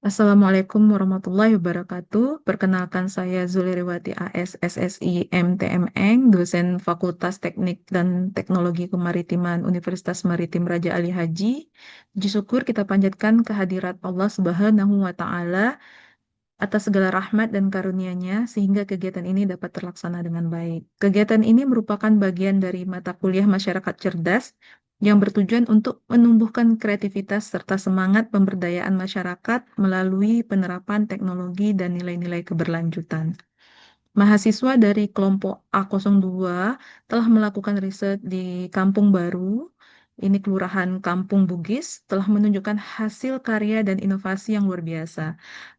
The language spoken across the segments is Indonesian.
Assalamualaikum warahmatullahi wabarakatuh. Perkenalkan saya Zuliriwati AS SSI MTMN, dosen Fakultas Teknik dan Teknologi Kemaritiman Universitas Maritim Raja Ali Haji. Puji syukur kita panjatkan kehadirat Allah Subhanahu wa Ta'ala atas segala rahmat dan karunia-Nya sehingga kegiatan ini dapat terlaksana dengan baik. Kegiatan ini merupakan bagian dari mata kuliah Masyarakat Cerdas yang bertujuan untuk menumbuhkan kreativitas serta semangat pemberdayaan masyarakat melalui penerapan teknologi dan nilai-nilai keberlanjutan. Mahasiswa dari kelompok A02 telah melakukan riset di Kampung Baru, ini Kelurahan Kampung Bugis, telah menunjukkan hasil karya dan inovasi yang luar biasa.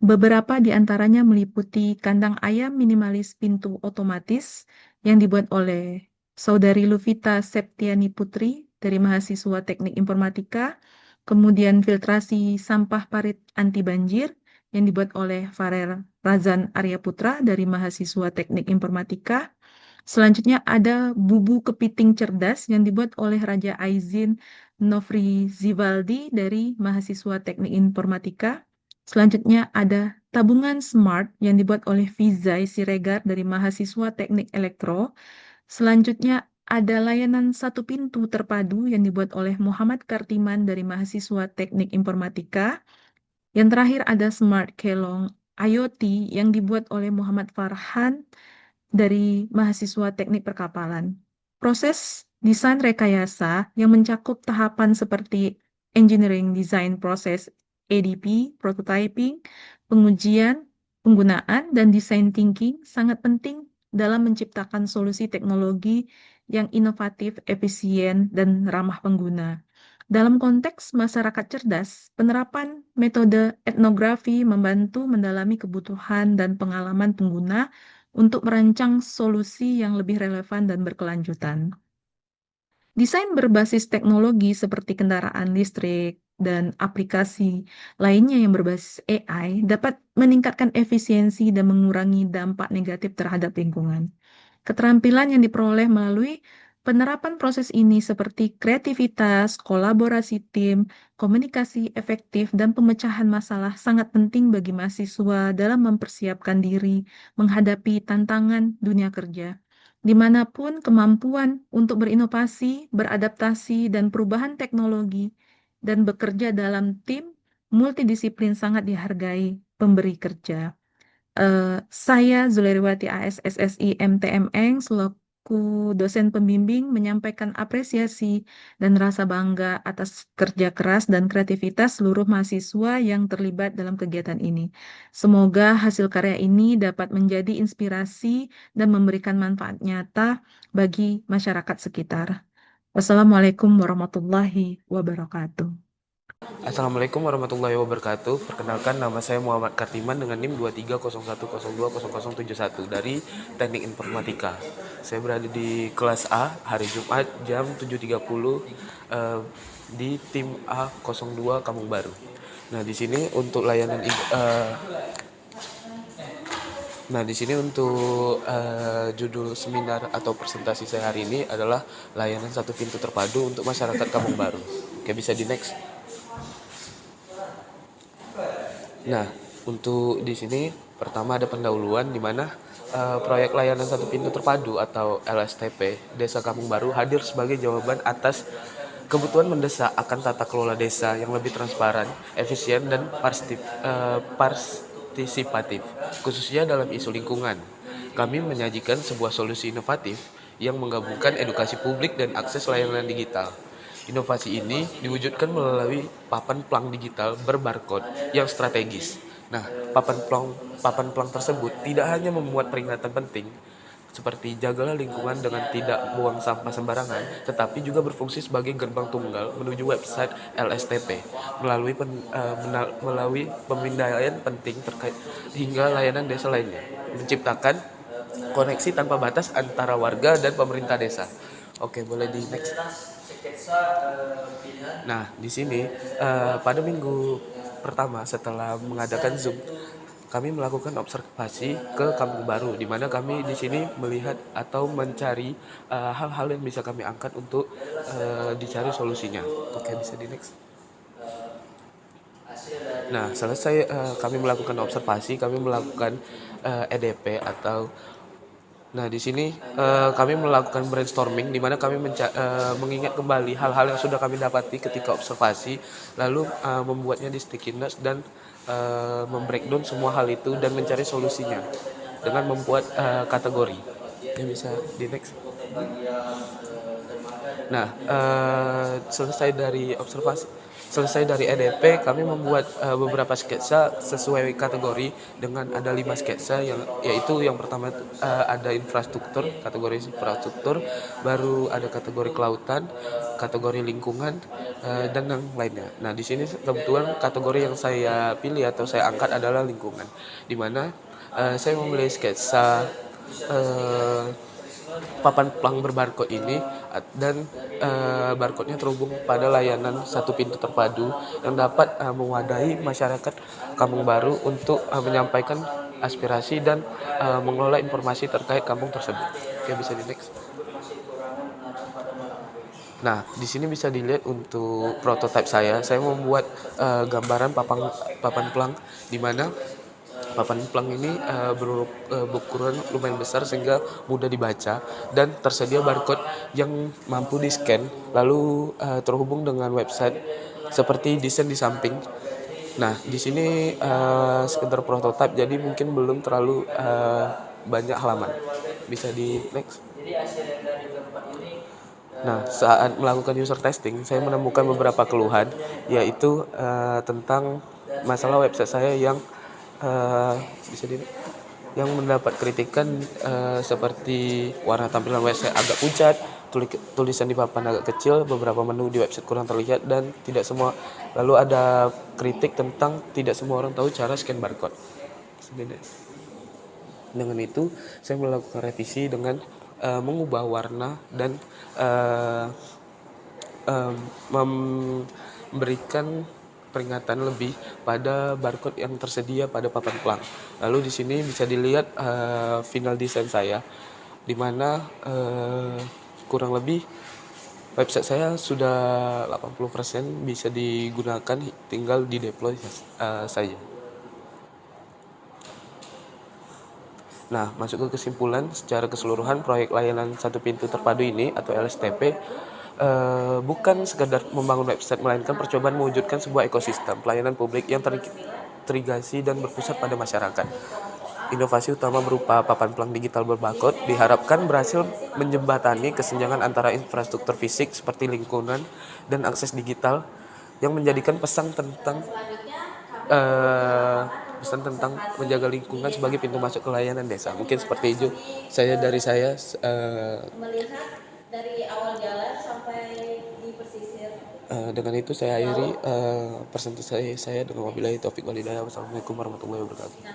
Beberapa di antaranya meliputi kandang ayam minimalis pintu otomatis yang dibuat oleh Saudari Luvita Septiani Putri dari mahasiswa Teknik Informatika, kemudian filtrasi sampah parit anti banjir yang dibuat oleh Farel Razan Arya Putra dari mahasiswa Teknik Informatika. Selanjutnya ada bubu kepiting cerdas yang dibuat oleh Raja Aizin Nofri Zivaldi dari mahasiswa Teknik Informatika. Selanjutnya ada tabungan smart yang dibuat oleh Fizai Siregar dari mahasiswa Teknik Elektro. Selanjutnya ada layanan satu pintu terpadu yang dibuat oleh Muhammad Kartiman dari mahasiswa Teknik Informatika. Yang terakhir ada Smart Kelong IoT yang dibuat oleh Muhammad Farhan dari mahasiswa Teknik Perkapalan. Proses desain rekayasa yang mencakup tahapan seperti engineering design proses ADP, prototyping, pengujian, penggunaan, dan design thinking sangat penting dalam menciptakan solusi teknologi yang inovatif, efisien, dan ramah pengguna. Dalam konteks masyarakat cerdas, penerapan metode etnografi membantu mendalami kebutuhan dan pengalaman pengguna untuk merancang solusi yang lebih relevan dan berkelanjutan. Desain berbasis teknologi seperti kendaraan listrik dan aplikasi lainnya yang berbasis AI dapat meningkatkan efisiensi dan mengurangi dampak negatif terhadap lingkungan. Keterampilan yang diperoleh melalui penerapan proses ini seperti kreativitas, kolaborasi tim, komunikasi efektif, dan pemecahan masalah sangat penting bagi mahasiswa dalam mempersiapkan diri menghadapi tantangan dunia kerja. Dimanapun kemampuan untuk berinovasi, beradaptasi, dan perubahan teknologi, dan bekerja dalam tim multidisiplin sangat dihargai pemberi kerja. Saya Zuleriwati AS SSI MTMN selaku dosen pembimbing menyampaikan apresiasi dan rasa bangga atas kerja keras dan kreativitas seluruh mahasiswa yang terlibat dalam kegiatan ini. Semoga hasil karya ini dapat menjadi inspirasi dan memberikan manfaat nyata bagi masyarakat sekitar. Wassalamualaikum warahmatullahi wabarakatuh. Assalamualaikum warahmatullahi wabarakatuh. Perkenalkan, nama saya Muhammad Kartiman dengan NIM 2301020071 dari Teknik Informatika. Saya berada di kelas A hari Jumat jam 7.30 di tim A02 Kampung Baru. Nah, di sini untuk judul seminar atau presentasi saya hari ini adalah layanan satu pintu terpadu untuk masyarakat Kampung Baru. Oke, bisa di next. Nah, untuk di sini pertama ada pendahuluan di mana proyek layanan satu pintu terpadu atau LSTP Desa Kampung Baru hadir sebagai jawaban atas kebutuhan mendesak akan tata kelola desa yang lebih transparan, efisien, dan partisipatif, khususnya dalam isu lingkungan. Kami menyajikan sebuah solusi inovatif yang menggabungkan edukasi publik dan akses layanan digital. Inovasi ini diwujudkan melalui papan plang digital berbarcode yang strategis. Nah, papan plang tersebut tidak hanya memuat peringatan penting seperti jagalah lingkungan dengan tidak buang sampah sembarangan, tetapi juga berfungsi sebagai gerbang tunggal menuju website LSTP melalui pemindaian penting terkait hingga layanan desa lainnya, menciptakan koneksi tanpa batas antara warga dan pemerintah desa. Oke, boleh di next. Nah, di sini pada minggu pertama setelah mengadakan Zoom, kami melakukan observasi ke Kampung Baru, di mana kami di sini melihat atau mencari hal-hal yang bisa kami angkat untuk dicari solusinya. Oke, bisa di next. Nah, selesai kami melakukan observasi, kami melakukan EDP atau nah di sini kami melakukan brainstorming di mana kami mengingat kembali hal-hal yang sudah kami dapati ketika observasi, lalu membuatnya di sticky notes dan membreakdown semua hal itu dan mencari solusinya dengan membuat kategori. Yang bisa di next. Nah, selesai dari EDP, kami membuat beberapa sketsa sesuai kategori dengan ada 5 sketsa yaitu yang pertama ada infrastruktur, kategori infrastruktur, baru ada kategori kelautan, kategori lingkungan, dan yang lainnya. Nah, di sini kebetulan kategori yang saya pilih atau saya angkat adalah lingkungan, di mana saya memilih sketsa eh, papan pelang berbarcode ini dan barcode-nya terhubung pada layanan satu pintu terpadu yang dapat mewadahi masyarakat Kampung Baru untuk menyampaikan aspirasi dan mengelola informasi terkait kampung tersebut. Oke, bisa di next. Nah, di sini bisa dilihat untuk prototipe saya. Saya membuat gambaran papan pelang di mana papan pelang ini berukuran lumayan besar sehingga mudah dibaca dan tersedia barcode yang mampu di-scan lalu terhubung dengan website seperti desain di samping. Nah, di sini sekedar prototipe jadi mungkin belum terlalu banyak halaman. Bisa di next. Nah, saat melakukan user testing, saya menemukan beberapa keluhan, yaitu tentang masalah website saya yang eh, bisa di yang mendapat kritikan seperti warna tampilan website agak pucat, tulisan di papan agak kecil, beberapa menu di website kurang terlihat, dan tidak semua. Lalu ada kritik tentang tidak semua orang tahu cara scan barcode. Dengan itu, saya melakukan revisi dengan mengubah warna dan uh, memberikan peringatan lebih pada barcode yang tersedia pada papan pelang. Lalu di sini bisa dilihat final design saya, di mana kurang lebih website saya sudah 80% bisa digunakan, tinggal di deploy saja. Nah, masuk ke kesimpulan, secara keseluruhan proyek layanan satu pintu terpadu ini atau LSTP bukan sekadar membangun website, melainkan percobaan mewujudkan sebuah ekosistem pelayanan publik yang terintegrasi dan berpusat pada masyarakat. Inovasi utama berupa papan pelang digital berbarcode diharapkan berhasil menjembatani kesenjangan antara infrastruktur fisik seperti lingkungan dan akses digital yang menjadikan pesan tentang menjaga lingkungan sebagai pintu masuk ke layanan desa. Mungkin seperti itu dari saya. Melihat dari awal jalan sampai di pesisir. Dengan itu saya akhiri presentasi saya dengan wabillahi taufik walhidayah. Wassalamualaikum warahmatullahi wabarakatuh.